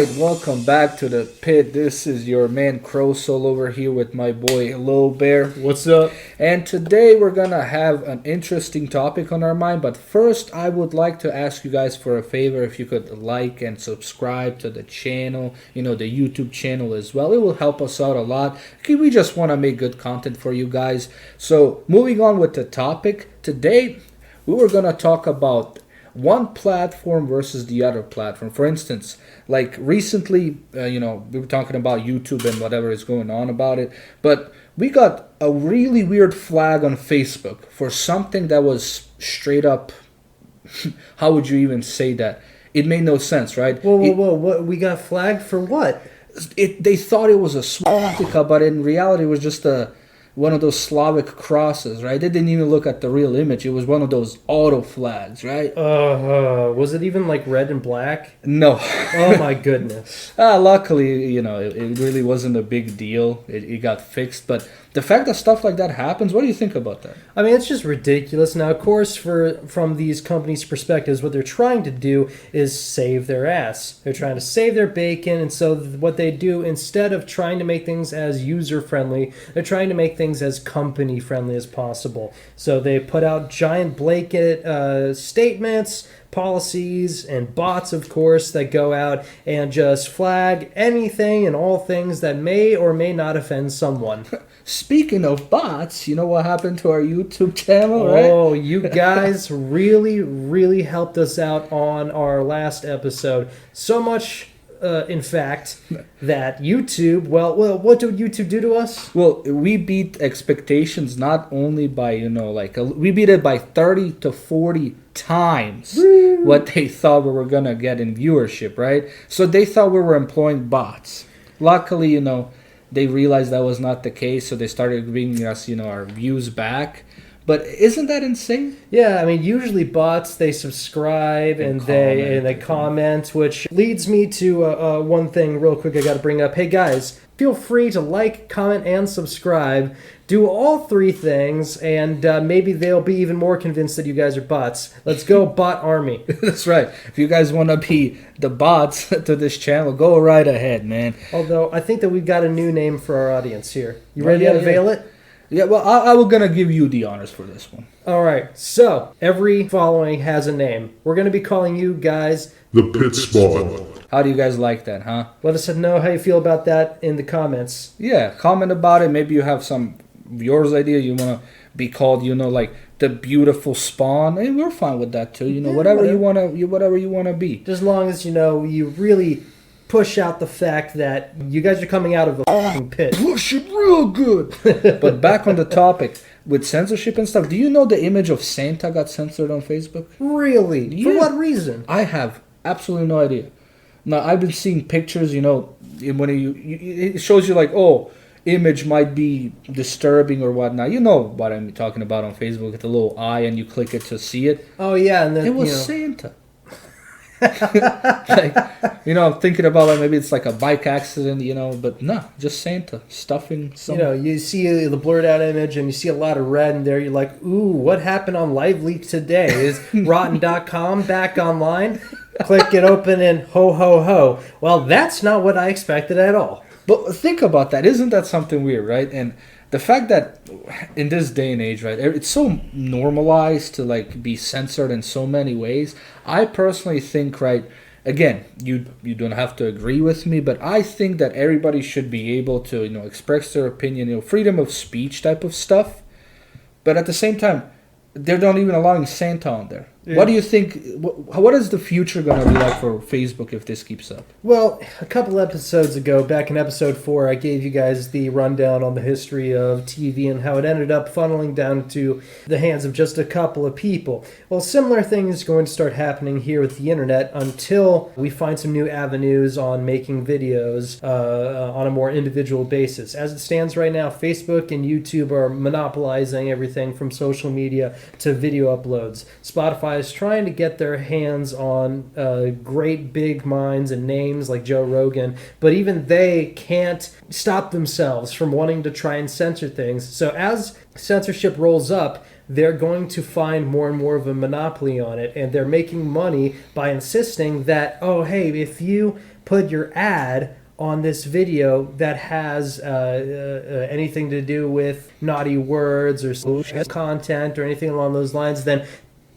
right, welcome back to the pit. This is your man CroSoul over here with my boy Lil Bear. What's up? And today we're gonna have an interesting topic on our mind. But first, I would like to ask you guys for a favor. If you could like and subscribe to the channel, the YouTube channel as well. It will help us out a lot. We just want to make good content for you guys. So moving on with the topic today, we were gonna talk about one platform versus the other platform. For instance, like recently, we were talking about YouTube and whatever is going on about it, but we got a really weird flag on Facebook for something that was straight up, how would you even say that? It made no sense, right? Whoa. What? We got flagged for what? They thought it was a swastika, but in reality it was just one of those Slavic crosses, right? They didn't even look at the real image. It was one of those auto flags, right? Was it even like red and black? No. Oh my goodness. Luckily, it really wasn't a big deal. It got fixed. But the fact that stuff like that happens, what do you think about that? I mean, it's just ridiculous. Now, of course, from these companies' perspectives, what they're trying to do is save their ass. They're trying to save their bacon, and so what they do, instead of trying to make things as user-friendly, they're trying to make things as company-friendly as possible. So they put out giant blanket statements, policies, and bots, of course, that go out and just flag anything and all things that may or may not offend someone. Speaking of bots, you know what happened to our YouTube channel, right? Oh, you guys really, really helped us out on our last episode. So much, in fact, that YouTube, well, what did YouTube do to us? Well, we beat expectations not only by, we beat it by 30 to 40 times what they thought we were going to get in viewership, right? So they thought we were employing bots. Luckily, they realized that was not the case, so they started bringing us, our views back. But isn't that insane? Yeah, I mean, usually bots, they subscribe and they comment, which leads me to one thing real quick I got to bring up. Hey, guys, feel free to like, comment, and subscribe. Do all three things, and maybe they'll be even more convinced that you guys are bots. Let's go, bot army. That's right. If you guys want to be the bots to this channel, go right ahead, man. Although, I think that we've got a new name for our audience here. You ready to unveil it? Yeah, well, I was going to give you the honors for this one. All right, so every following has a name. We're going to be calling you guys the PitSpawn. How do you guys like that, huh? Let us know how you feel about that in the comments. Yeah, comment about it. Maybe you have some yours idea. You want to be called, like the beautiful spawn. And we're fine with that too. Whatever you want to be. Just as long as you really push out the fact that you guys are coming out of the fucking pit. Push it real good. But back on the topic with censorship and stuff, do you know the image of Santa got censored on Facebook? Really? Yeah. For what reason? I have absolutely no idea. Now, I've been seeing pictures, when it shows you like, image might be disturbing or whatnot. You know what I'm talking about on Facebook with the little eye and you click it to see it. Oh, yeah. And then, it was Santa. I'm thinking about maybe it's like a bike accident, but no, just Santa stuffing something. You see the blurred out image and you see a lot of red in there. You're like, ooh, what happened on Live Leak today? Is Rotten.com back online? Click it open and ho, ho, ho. Well, that's not what I expected at all. But think about that. Isn't that something weird, right? And the fact that in this day and age, right, it's so normalized to be censored in so many ways. I personally think, right, again, you don't have to agree with me, but I think that everybody should be able to, express their opinion, freedom of speech type of stuff. But at the same time, they're not even allowing Santa on there. Yeah. What do you think? What is the future going to be like for Facebook if this keeps up? Well, a couple episodes ago, back in episode 4, I gave you guys the rundown on the history of TV and how it ended up funneling down to the hands of just a couple of people. Well, similar thing is going to start happening here with the internet until we find some new avenues on making videos on a more individual basis. As it stands right now, Facebook and YouTube are monopolizing everything from social media to video uploads. Spotify is trying to get their hands on great big minds and names like Joe Rogan, but even they can't stop themselves from wanting to try and censor things. So as censorship rolls up, they're going to find more and more of a monopoly on it, and they're making money by insisting that, oh, hey, if you put your ad on this video that has anything to do with naughty words or content or anything along those lines, then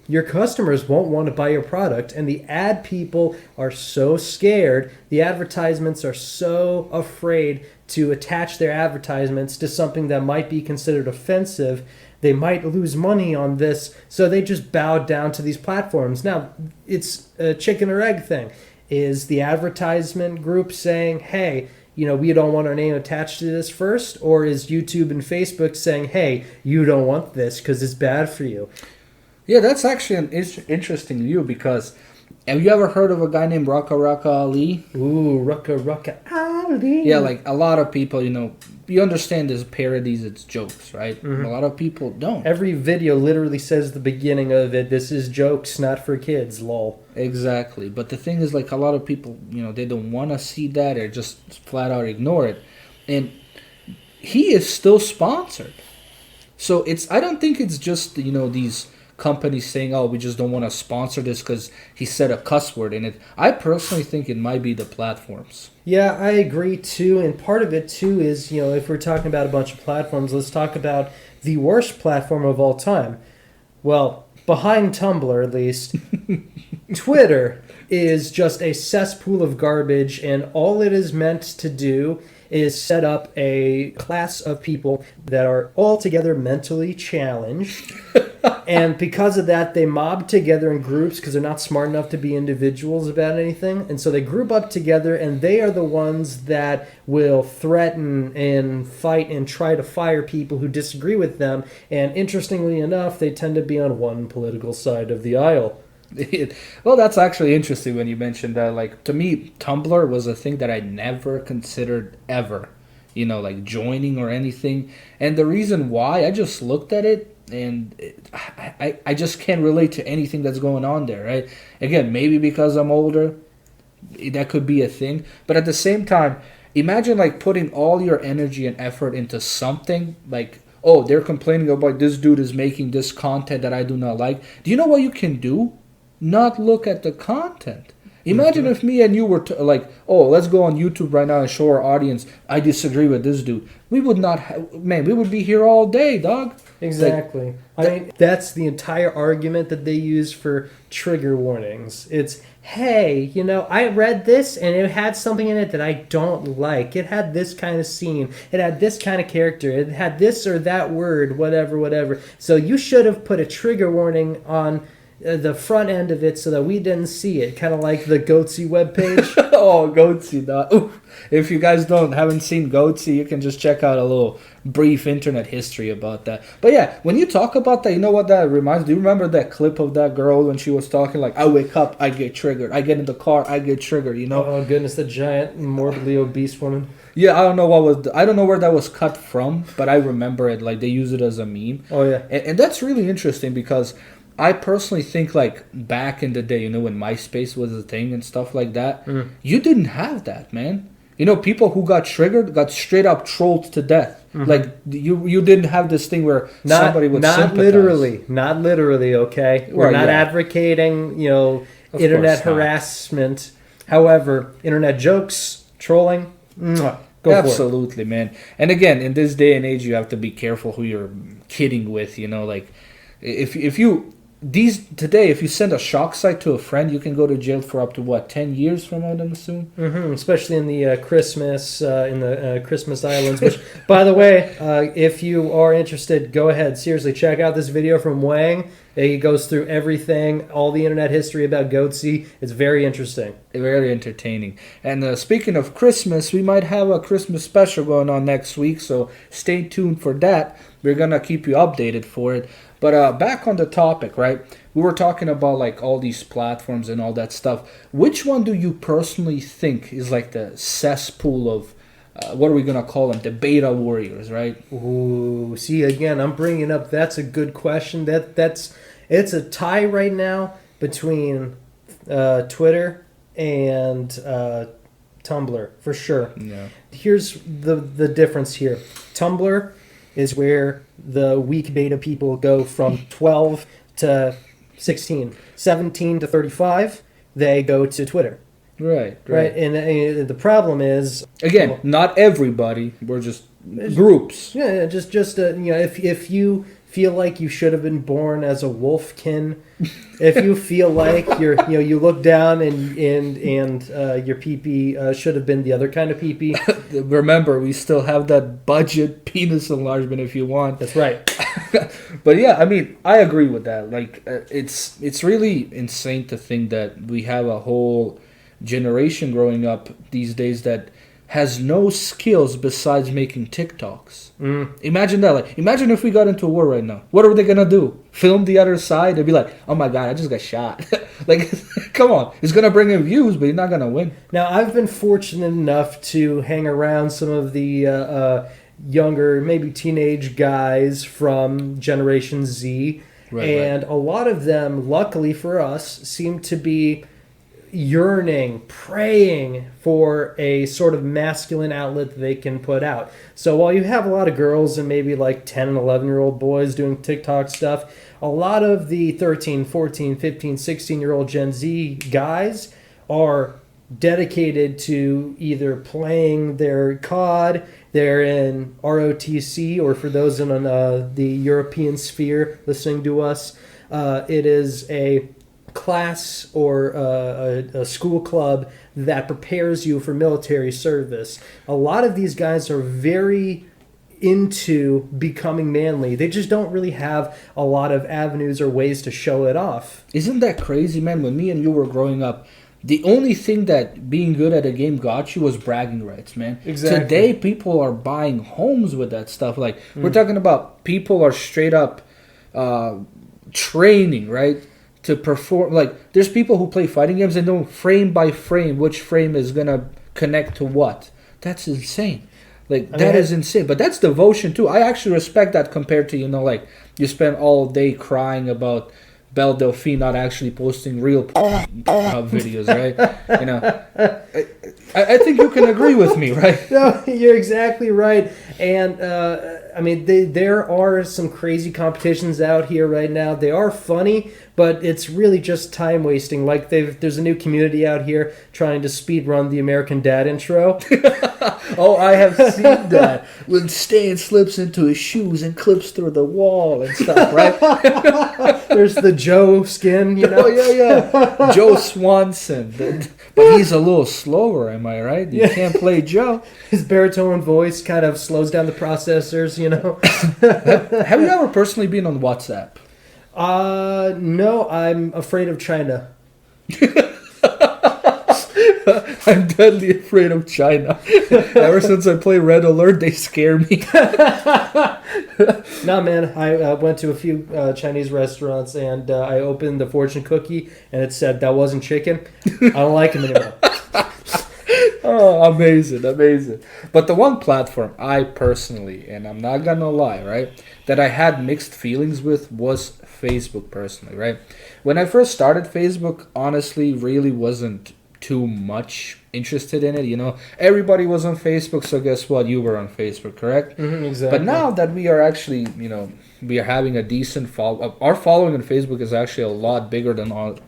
your customers won't want to buy your product. And the ad people are so scared, the advertisements are so afraid to attach their advertisements to something that might be considered offensive. They might lose money on this, so they just bow down to these platforms. Now, it's a chicken or egg thing. Is the advertisement group saying, hey, we don't want our name attached to this first? Or is YouTube and Facebook saying, hey, you don't want this because it's bad for you? Yeah, that's actually an interesting view, because have you ever heard of a guy named Raka Ali? Ooh, Raka Ali. Yeah, like a lot of people, you understand there's parodies, it's jokes, right? Mm-hmm. A lot of people don't. Every video literally says the beginning of it, this is jokes, not for kids, lol. Exactly. But the thing is, like, a lot of people, they don't want to see that or just flat out ignore it. And he is still sponsored. So I don't think it's just, these companies saying, oh, we just don't want to sponsor this because he said a cuss word in it. I personally think it might be the platforms. Yeah, I agree too. And part of it too is, if we're talking about a bunch of platforms, let's talk about the worst platform of all time. Well, behind Tumblr at least, Twitter is just a cesspool of garbage, and all it is meant to do is set up a class of people that are altogether mentally challenged. And because of that, they mob together in groups because they're not smart enough to be individuals about anything. And so they group up together, and they are the ones that will threaten and fight and try to fire people who disagree with them. And interestingly enough, they tend to be on one political side of the aisle. Well, that's actually interesting when you mentioned that. Like, to me, Tumblr was a thing that I never considered ever, like joining or anything. And the reason why, I just looked at it, and I just can't relate to anything that's going on there, right? Again, maybe because I'm older, that could be a thing. But at the same time, imagine like putting all your energy and effort into something like, oh, they're complaining about this dude is making this content that I do not like. Do you know what you can do? Not look at the content. Imagine if me and you were like, oh, let's go on YouTube right now and show our audience I disagree with this dude. We would not, we would be here all day, dog. Exactly. Like, that's the entire argument that they use for trigger warnings. It's, hey, I read this and it had something in it that I don't like. It had this kind of scene. It had this kind of character. It had this or that word, whatever. So you should have put a trigger warning on the front end of it so that we didn't see it, kind of like the Goatsy webpage. Oh, Goatsy. If you guys haven't seen Goatsy, you can just check out a little brief internet history about that. But yeah, when you talk about that, you know what that reminds? Do you remember that clip of that girl when she was talking like, I wake up, I get triggered. I get in the car, I get triggered, Oh goodness, the giant, morbidly obese woman. Yeah, I don't know where that was cut from, but I remember it. Like, they use it as a meme. Oh yeah, and that's really interesting because I personally think, like, back in the day, when MySpace was a thing and stuff like that, you didn't have that, man. People who got triggered got straight up trolled to death. Mm-hmm. Like, you didn't have this thing where somebody would sympathize. Not literally, okay? We're not advocating, internet harassment. However, internet jokes, trolling, go Absolutely, man. And again, in this day and age, you have to be careful who you're kidding with, like, if you... Today, if you send a shock site to a friend, you can go to jail for up to 10 years from what I'm assuming? Mm-hmm. Especially in the Christmas islands. Which, by the way, if you are interested, go ahead. Seriously, check out this video from Wang. He goes through everything, all the internet history about Goatsy. It's very interesting. Very entertaining. And speaking of Christmas, we might have a Christmas special going on next week, so stay tuned for that. We're going to keep you updated for it. But back on the topic, right? We were talking about like all these platforms and all that stuff. Which one do you personally think is like the cesspool of, what are we going to call them? The beta warriors, right? Ooh, see, again, I'm bringing up, that's a good question. It's a tie right now between Twitter and Tumblr, for sure. Yeah. Here's the difference here. Tumblr is where the weak beta people go from 12 to 16. 17 to 35, they go to Twitter. Right. Right, and the problem is, Again, not everybody. We're just groups. yeah, just if you feel like you should have been born as a wolfkin, if you feel like you look down and your pee-pee should have been the other kind of pee-pee. Remember, we still have that budget penis enlargement if you want. That's right. But yeah, I mean, I agree with that. Like, it's really insane to think that we have a whole generation growing up these days that has no skills besides making TikToks. Imagine that. Like, imagine if we got into a war right now. What are they gonna do? Film the other side? They'd be like, "Oh my god, I just got shot." Like, come on, it's gonna bring in views, but you're not gonna win. Now, I've been fortunate enough to hang around some of the younger, maybe teenage guys from Generation Z, and a lot of them, luckily for us, seem to be yearning, praying for a sort of masculine outlet that they can put out. So while you have a lot of girls and maybe like 10 and 11-year-old boys doing TikTok stuff, a lot of the 13, 14, 15, 16-year-old Gen Z guys are dedicated to either playing their COD, they're in ROTC, or for those in the European sphere listening to us, it is a class or a school club that prepares you for military service. A lot of these guys are very into becoming manly. They just don't really have a lot of avenues or ways to show it off. Isn't that crazy, man? When me and you were growing up, the only thing that being good at a game got you was bragging rights, man. Exactly. Today, people are buying homes with that stuff. Like, we're talking about people are straight up training, right? To perform. Like, there's people who play fighting games and know frame by frame which frame is going to connect to what. That's insane. Like, that is insane. But that's devotion, too. I actually respect that compared to, like, you spend all day crying about Belle Delphine not actually posting real videos, right? I think you can agree with me, right? No, you're exactly right. And, there are some crazy competitions out here right now. They are funny, but it's really just time wasting. Like, there's a new community out here trying to speed run the American Dad intro. Oh, I have seen that. When Stan slips into his shoes and clips through the wall and stuff, right? There's the Joe skin, Oh, yeah. Joe Swanson. But he's a little slower, am I right? You can't play Joe. His baritone voice kind of slows down the processors, Have you ever personally been on WhatsApp? No, I'm afraid of China. I'm deadly afraid of China. Ever since I play Red Alert, they scare me. Nah, man, I went to a few Chinese restaurants and I opened the fortune cookie and it said that wasn't chicken. I don't like them anymore. Oh, amazing. But the one platform I personally, and I'm not gonna lie, right, that I had mixed feelings with was Facebook personally, right? When I first started Facebook, honestly, really wasn't too much interested in it, Everybody was on Facebook, so guess what? You were on Facebook, correct? Mm-hmm, exactly. But now that we are actually, we are having a decent follow. Our following on Facebook is actually a lot bigger than on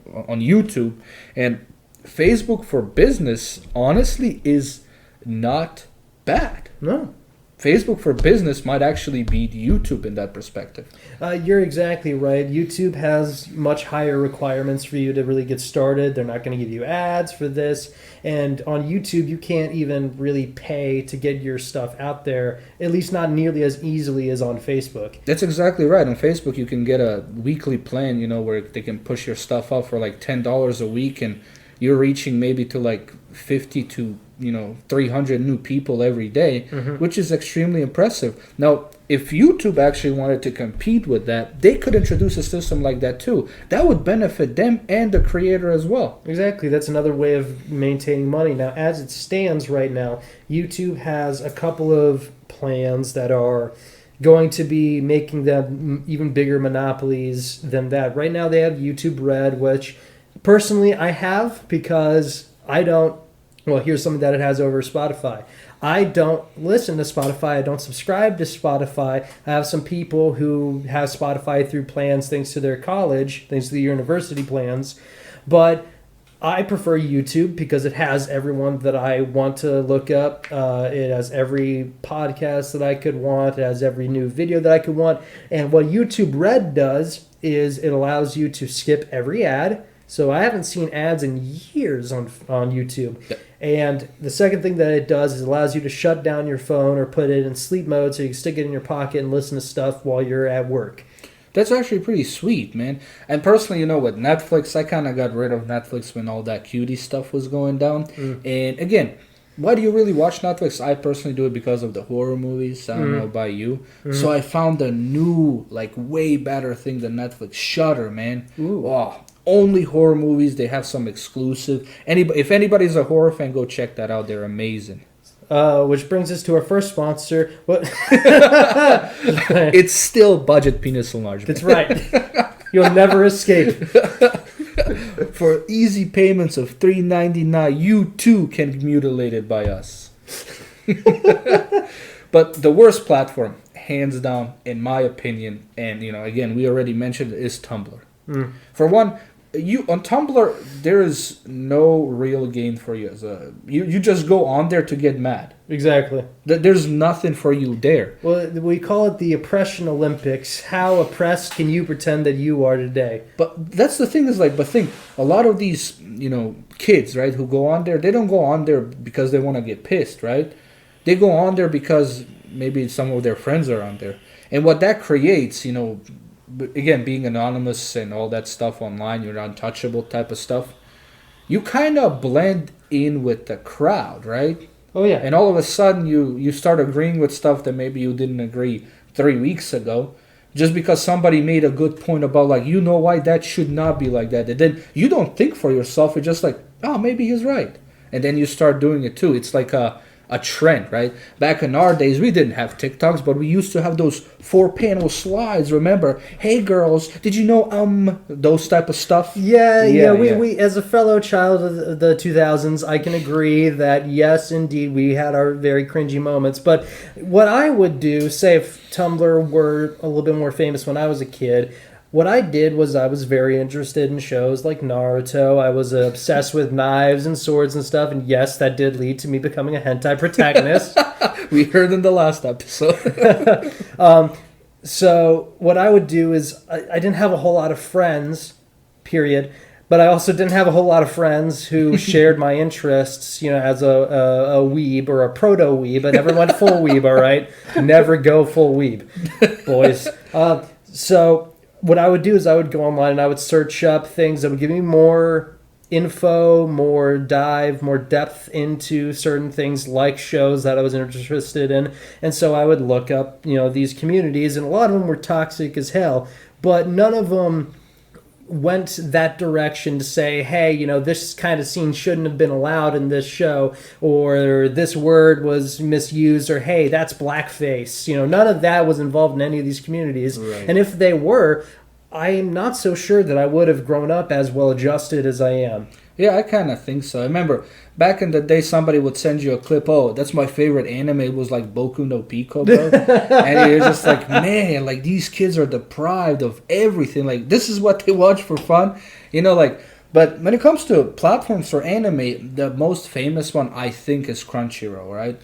YouTube, and Facebook for business, honestly, is not bad. No. Facebook for business might actually beat YouTube in that perspective. You're exactly right. YouTube has much higher requirements for you to really get started. They're not going to give you ads for this. And on YouTube, you can't even really pay to get your stuff out there, at least not nearly as easily as on Facebook. That's exactly right. On Facebook, you can get a weekly plan, where they can push your stuff up for like $10 a week, and you're reaching maybe to like 50 to 300 new people every day, which is extremely impressive. Now, if YouTube actually wanted to compete with that, they could introduce a system like that too. That would benefit them and the creator as well. Exactly. That's another way of maintaining money. Now, as it stands right now, YouTube has a couple of plans that are going to be making them even bigger monopolies than that. Right now, they have YouTube Red, which personally I have because I don't. Well, here's something that it has over Spotify. I don't listen to Spotify. I don't subscribe to Spotify. I have some people who have Spotify through plans thanks to their college, thanks to the university plans. But I prefer YouTube because it has everyone that I want to look up. It has every podcast that I could want. It has every new video that I could want. And what YouTube Red does is it allows you to skip every ad. So I haven't seen ads in years on YouTube. Yep. And the second thing that it does is it allows you to shut down your phone or put it in sleep mode so you can stick it in your pocket and listen to stuff while you're at work. That's actually pretty sweet, man. And personally, you know, with Netflix, I kind of got rid of Netflix when all that cutie stuff was going down. And again, why do you really watch Netflix? I personally do it because of the horror movies. I don't know about you. So I found a new, like, way better thing than Netflix. Shudder, man. Ooh. Oh, only horror movies. They have some exclusive. If anybody's a horror fan, go check that out. They're amazing. Which brings us to our first sponsor. What? It's still budget penis enlargement. That's right. You'll never escape. For easy payments of $3.99, you too can be mutilated by us. But the worst platform, hands down, in my opinion, and you know, again, we already mentioned, is Tumblr. For one, on Tumblr, there is no real gain for you. You just go on there to get mad. Exactly. There's nothing for you there. Well, we call it the Oppression Olympics. How oppressed can you pretend that you are today? But that's the thing is like, but think, a lot of these, you know, kids, right, who go on there, they don't go on there because they want to get pissed, right? They go on there because maybe some of their friends are on there. And what that creates, you know, again, being anonymous and all that stuff online, you're untouchable type of stuff, you kind of blend in with the crowd, right? Oh, yeah. And all of a sudden, you start agreeing with stuff that maybe you didn't agree 3 weeks ago, just because somebody made a good point about, like, you know why that should not be like that. And then you don't think for yourself. You're just like, oh, maybe he's right. And then you start doing it too. It's like a trend, right? Back in our days, we didn't have TikToks, but we used to have those 4-panel slides, remember? Hey, girls, did you know, those type of stuff? Yeah. We as a fellow child of the 2000s, I can agree that, yes, indeed, we had our very cringy moments. But what I would do, say if Tumblr were a little bit more famous when I was a kid, what I did was I was very interested in shows like Naruto. I was obsessed with knives and swords and stuff. And yes, that did lead to me becoming a hentai protagonist. We heard in the last episode. So what I would do is I didn't have a whole lot of friends, period. But I also didn't have a whole lot of friends who shared my interests, you know, as a weeb or a proto-weeb. I never went full weeb, all right? Never go full weeb, boys. So what I would do is I would go online and I would search up things that would give me more info, more depth into certain things like shows that I was interested in. And so I would look up, you know, these communities, and a lot of them were toxic as hell, but none of them went that direction to say, hey, you know, this kind of scene shouldn't have been allowed in this show, or this word was misused, or hey, that's blackface. You know, none of that was involved in any of these communities. Right. And if they were, I'm not so sure that I would have grown up as well adjusted as I am. Yeah, I kind of think so. I remember back in the day, somebody would send you a clip. Oh, that's my favorite anime. It was like Boku no Pico, bro. And you're just like, man, like these kids are deprived of everything. Like this is what they watch for fun, you know. Like, but when it comes to platforms for anime, the most famous one I think is Crunchyroll, right?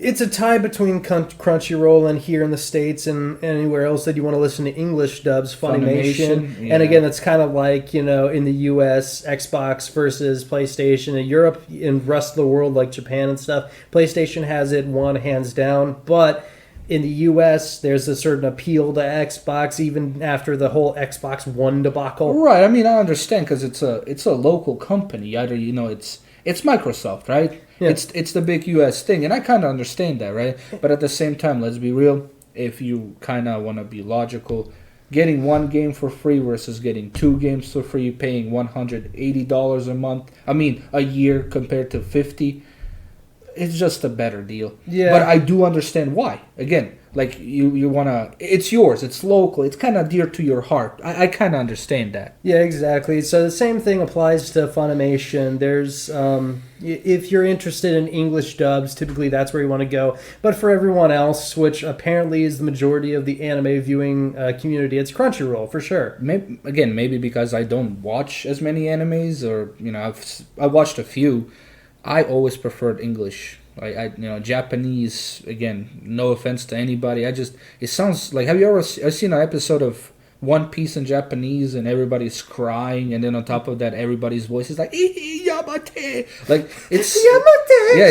It's a tie between Crunchyroll and here in the States and anywhere else that you want to listen to English dubs, Funimation. Yeah. And again, it's kind of like, you know, in the US, Xbox versus PlayStation. In Europe, in the rest of the world, like Japan and stuff, PlayStation has it won hands down. But in the US, there's a certain appeal to Xbox, even after the whole Xbox One debacle. Right. I mean, I understand because it's a local company. Either, you know, it's Microsoft, right? Yeah. It's the big US thing, and I kind of understand that, right? But at the same time, let's be real. If you kind of want to be logical, getting one game for free versus getting 2 games for free, paying $180 a year compared to $50, it's just a better deal. Yeah. But I do understand why. Again, like you wanna, it's yours, it's local, it's kind of dear to your heart. I kind of understand that. Yeah, exactly. So the same thing applies to Funimation. There's, if you're interested in English dubs, typically that's where you want to go. But for everyone else, which apparently is the majority of the anime viewing community, it's Crunchyroll for sure. Maybe because I don't watch as many animes, or I've watched a few. I always preferred English. Japanese, again, no offense to anybody. It sounds like, have you ever seen an episode of One Piece in Japanese and everybody's crying, and then on top of that, everybody's voice is like, Yamate! Like, it's... Yamate! Yeah,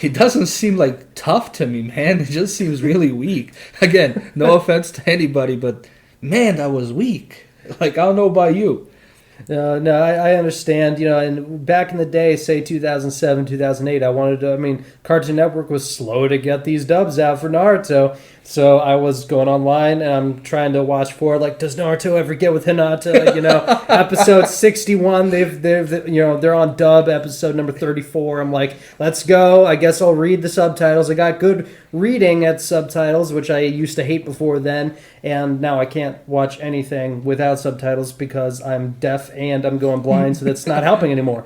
it doesn't seem like tough to me, man. It just seems really weak. Again, no offense to anybody, but man, that was weak. Like, I don't know about you. No, I understand. And back in the day, say 2007, 2008, Cartoon Network was slow to get these dubs out for Naruto. So I was going online and I'm trying to watch for, like, does Naruto ever get with Hinata? Episode 61, they're on dub. Episode number 34. I'm like, let's go. I guess I'll read the subtitles. I got good reading at subtitles, which I used to hate before then, and now I can't watch anything without subtitles because I'm deaf and I'm going blind, so that's not helping anymore.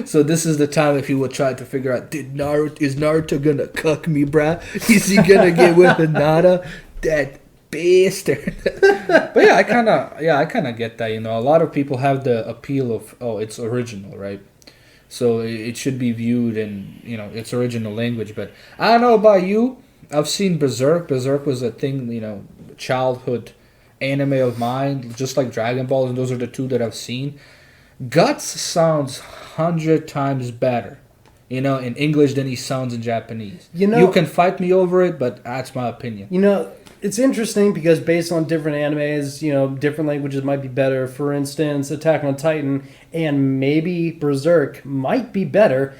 So this is the time if you would try to figure out, is Naruto gonna cuck me, bruh? Is he gonna get with Hinata? That bastard. But yeah, I kind of get that. A lot of people have the appeal of, it's original, right? So it should be viewed in its original language. But I don't know about you. I've seen Berserk. Berserk was a thing, childhood anime of mine, just like Dragon Ball, and those are the two that I've seen. Guts sounds 100 times better, in English than he sounds in Japanese. You can fight me over it, but that's my opinion. It's interesting because based on different animes, different languages might be better. For instance, Attack on Titan and maybe Berserk might be better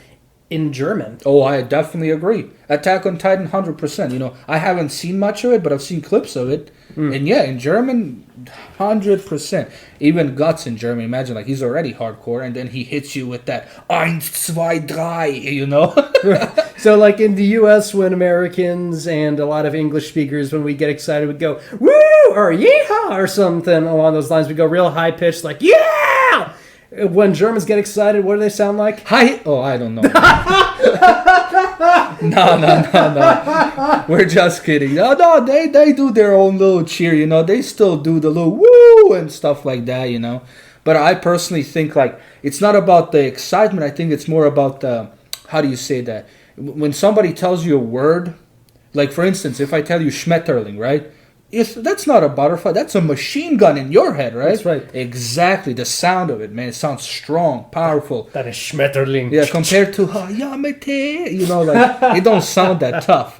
in German. Oh, I definitely agree. Attack on Titan, 100%. I haven't seen much of it, but I've seen clips of it. And yeah, in German, 100%. Even Guts in German, imagine, like, he's already hardcore, and then he hits you with that 1, 2, 3, So, like, in the U.S., when Americans and a lot of English speakers, when we get excited, we go, woo, or yeehaw, or something along those lines. We go real high-pitched, like, yeah! When Germans get excited, what do they sound like? Hi! Oh, I don't know. No. We're just kidding. No, they do their own little cheer, They still do the little woo and stuff like that, But I personally think, like, it's not about the excitement. I think it's more about the, how do you say that? When somebody tells you a word, like, for instance, if I tell you Schmetterling, right? That's not a butterfly. That's a machine gun in your head, right? That's right. Exactly. The sound of it, man. It sounds strong, powerful. That is Schmetterling. Yeah, compared to Yamete, like, it don't sound that tough.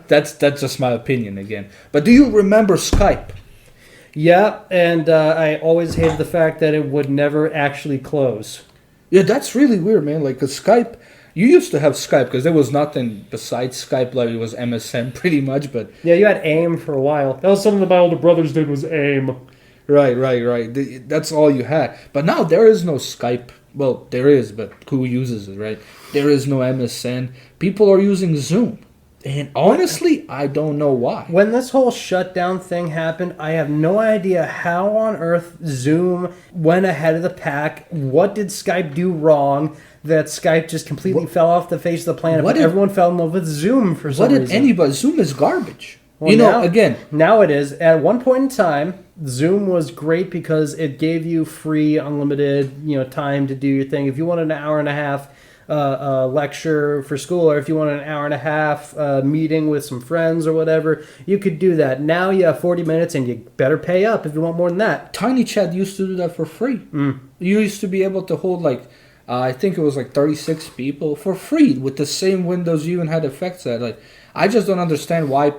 That's just my opinion again. But do you remember Skype? Yeah, and I always hated the fact that it would never actually close. Yeah, that's really weird, man. Like, 'cause Skype... You used to have Skype because there was nothing besides Skype. Like, it was MSN pretty much, but... Yeah, you had AIM for a while. That was something that my older brothers did, was AIM. Right. That's all you had. But now there is no Skype. Well, there is, but who uses it, right? There is no MSN. People are using Zoom. And honestly, I don't know why. When this whole shutdown thing happened, I have no idea how on earth Zoom went ahead of the pack. What did Skype do wrong that Skype just completely fell off the face of the planet? But everyone fell in love with Zoom for some reason. What did anybody... Zoom is garbage. Well, again... Now it is. At one point in time, Zoom was great because it gave you free, unlimited, time to do your thing. If you wanted an hour and a half lecture for school, or if you want an hour and a half meeting with some friends or whatever, you could do that. Now you have 40 minutes and you better pay up if you want more than that. Tiny Chat used to do that for free. You used to be able to hold, like, I think it was like 36 people for free with the same windows you even had effects at. Like, I just don't understand why,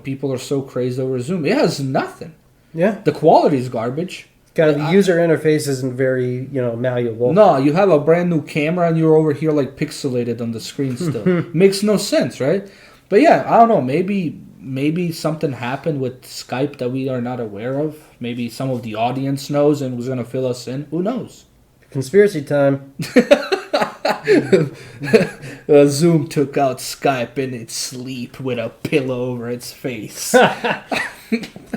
people are so crazy over Zoom. It has nothing. Yeah. The quality is garbage. The user interface isn't very, malleable. No, you have a brand new camera and you're over here like pixelated on the screen still. Makes no sense, right? But yeah, I don't know. Maybe something happened with Skype that we are not aware of. Maybe some of the audience knows and was going to fill us in. Who knows? Conspiracy time. Zoom took out Skype in its sleep with a pillow over its face.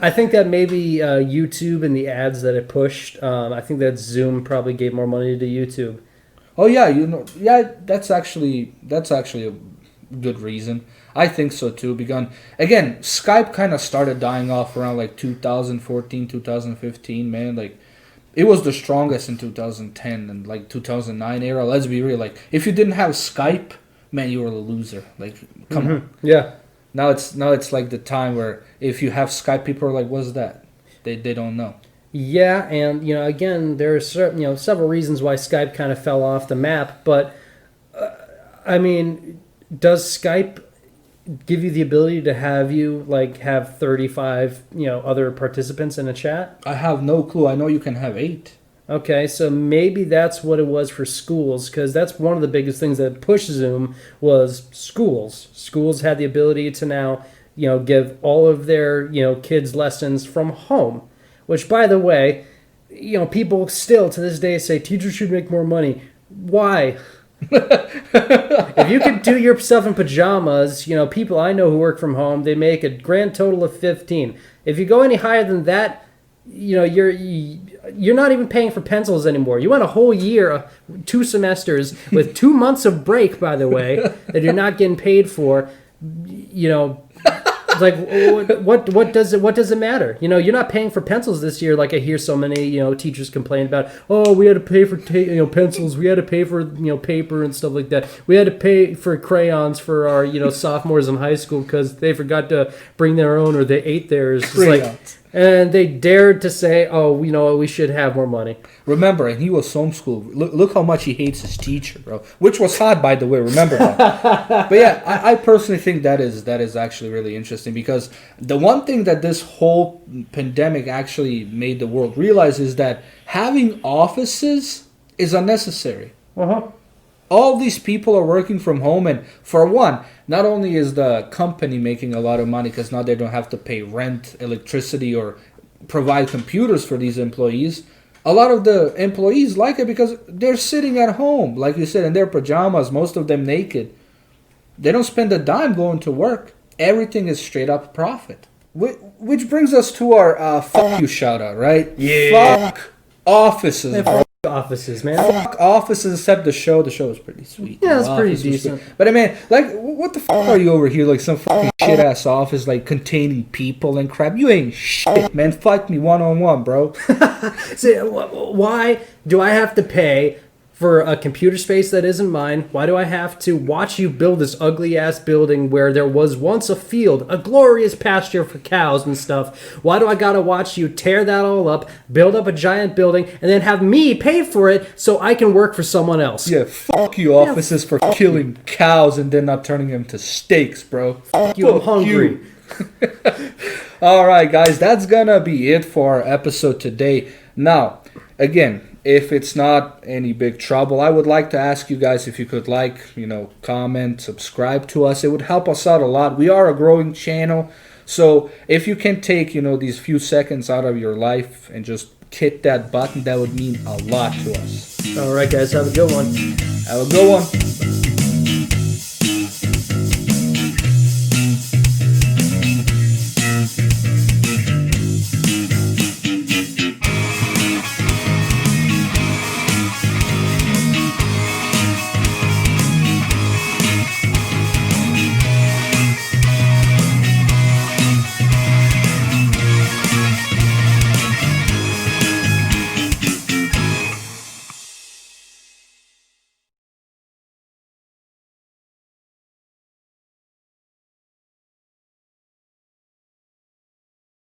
I think that maybe YouTube and the ads that it pushed. I think that Zoom probably gave more money to YouTube. Oh yeah, yeah, that's actually a good reason. I think so too. Because again, Skype kind of started dying off around like 2014, 2015. Man, like it was the strongest in 2010 and like 2009 era. Let's be real. Like if you didn't have Skype, man, you were a loser. Like come on. Yeah. Now it's like the time where if you have Skype, people are like, "What's that?" They don't know. Yeah, and again, there are certain several reasons why Skype kind of fell off the map. But I mean, does Skype give you the ability to have 35 other participants in a chat? I have no clue. I know you can have 8. Okay, so maybe that's what it was for schools, because that's one of the biggest things that pushed Zoom was schools. Schools had the ability to now, give all of their, kids lessons from home, which, by the way, people still to this day say teachers should make more money. Why? If you could do your stuff in pajamas, people I know who work from home, they make a grand total of 15. If you go any higher than that, you're not even paying for pencils anymore. You went a whole year, 2 semesters with 2 months of break, by the way, that you're not getting paid for. Like what does it matter? You're not paying for pencils this year. Like I hear so many teachers complain about. Oh, we had to pay for pencils. We had to pay for paper and stuff like that. We had to pay for crayons for our sophomores in high school because they forgot to bring their own or they ate theirs. It's like, and they dared to say, oh, we should have more money. Remember, and he was homeschooled. Look how much he hates his teacher, bro. Which was hard, by the way. Remember that. But yeah, I personally think that is actually really interesting because the one thing that this whole pandemic actually made the world realize is that having offices is unnecessary. All these people are working from home, and for one, not only is the company making a lot of money because now they don't have to pay rent, electricity, or provide computers for these employees. A lot of the employees like it because they're sitting at home, like you said, in their pajamas, most of them naked. They don't spend a dime going to work. Everything is straight up profit. Which brings us to our fuck you shout out, right? Yeah. Fuck offices. Yeah, fuck offices, man. Fuck offices except the show. The show was pretty sweet. Yeah, it's pretty decent. But I mean, like, what the fuck are you over here? Like some fucking shit ass office, like containing people and crap. You ain't shit, man. Fight me 1-on-1, bro. See, why do I have to pay for a computer space that isn't mine? Why do I have to watch you build this ugly ass building where there was once a field, a glorious pasture for cows and stuff? Why do I gotta watch you tear that all up, build up a giant building, and then have me pay for it so I can work for someone else? Yeah, fuck you offices for killing cows and then not turning them to steaks, bro. Fuck you, I'm hungry. Alright, guys, that's gonna be it for our episode today. Now, again, if it's not any big trouble, I would like to ask you guys if you could comment, subscribe to us. It would help us out a lot. We are a growing channel. So if you can take, these few seconds out of your life and just hit that button, that would mean a lot to us. All right, guys, have a good one. Have a good one.